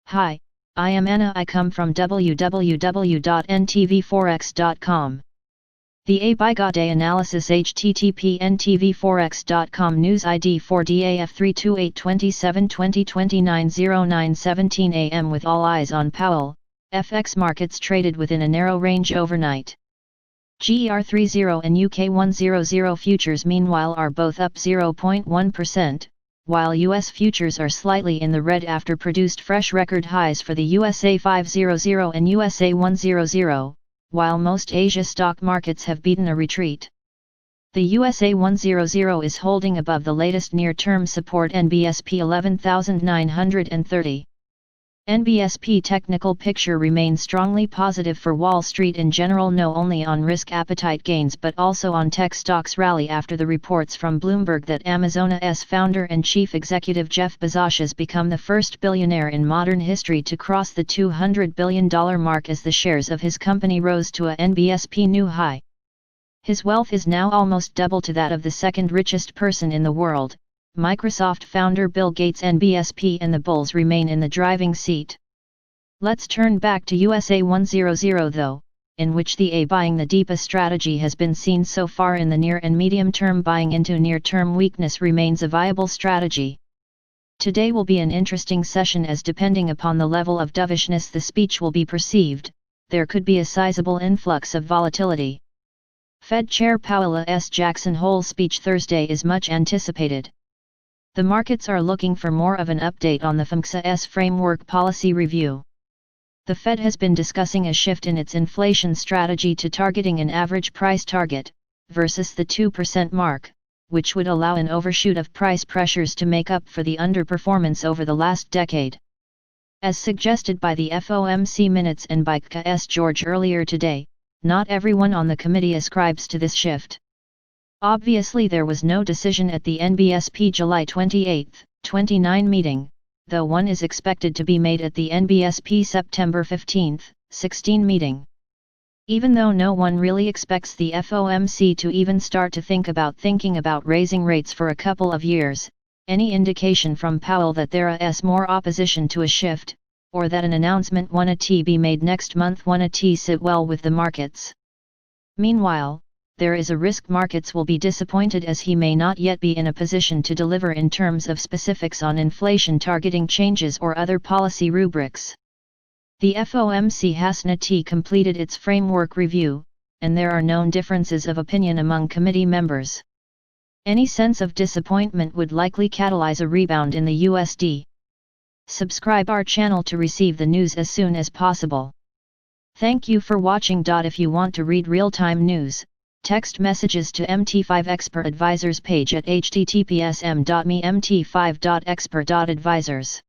Hi, I am Anna. I come from www.ntvforex.com. The A-By-Ga Day Analysis http ntvforex.com News ID 4DAF 328-27-2029 09:17 am. With all eyes on Powell, FX markets traded within a narrow range overnight. GER 30 and UK 100 futures meanwhile are both up 0.1%, while US futures are slightly in the red after produced fresh record highs for the USA 500 and USA 100, while most Asia stock markets have beaten a retreat. The USA 100 is holding above the latest near-term support NBSP 11,930. NBSP technical picture remains strongly positive for Wall Street in general, not only on risk appetite gains but also on tech stocks rally after the reports from Bloomberg that Amazon's founder and chief executive Jeff Bezos has become the first billionaire in modern history to cross the $200 billion mark as the shares of his company rose to a NBSP new high. His wealth is now almost double to that of the second richest person in the world, Microsoft founder Bill Gates. NBSP and the bulls remain in the driving seat. Let's turn back to USA 100 though, in which the buying the deepa strategy has been seen so far in the near and medium term. Buying into near-term weakness remains a viable strategy. Today will be an interesting session as depending upon the level of dovishness the speech will be perceived, there could be a sizable influx of volatility. Fed Chair Powell's Jackson Hole speech Thursday is much anticipated. The markets are looking for more of an update on the FOMC's framework policy review. The Fed has been discussing a shift in its inflation strategy to targeting an average price target, versus the 2% mark, which would allow an overshoot of price pressures to make up for the underperformance over the last decade. As suggested by the FOMC minutes and by KS George earlier today, not everyone on the committee ascribes to this shift. Obviously there was no decision at the NBSP July 28, 29 meeting, though one is expected to be made at the NBSP September 15, 16 meeting. Even though no one really expects the FOMC to even start to thinking about raising rates for a couple of years, any indication from Powell that there is more opposition to a shift, or that an announcement to be made next month to sit well with the markets. Meanwhile, there is a risk markets will be disappointed as he may not yet be in a position to deliver in terms of specifics on inflation targeting changes or other policy rubrics. The FOMC has not completed its framework review, and there are known differences of opinion among committee members. Any sense of disappointment would likely catalyze a rebound in the USD. Subscribe our channel to receive the news as soon as possible. Thank you for watching. If you want to read real-time news, text messages to MT5 Expert Advisors page at https://m.me/mt5.expert.advisors.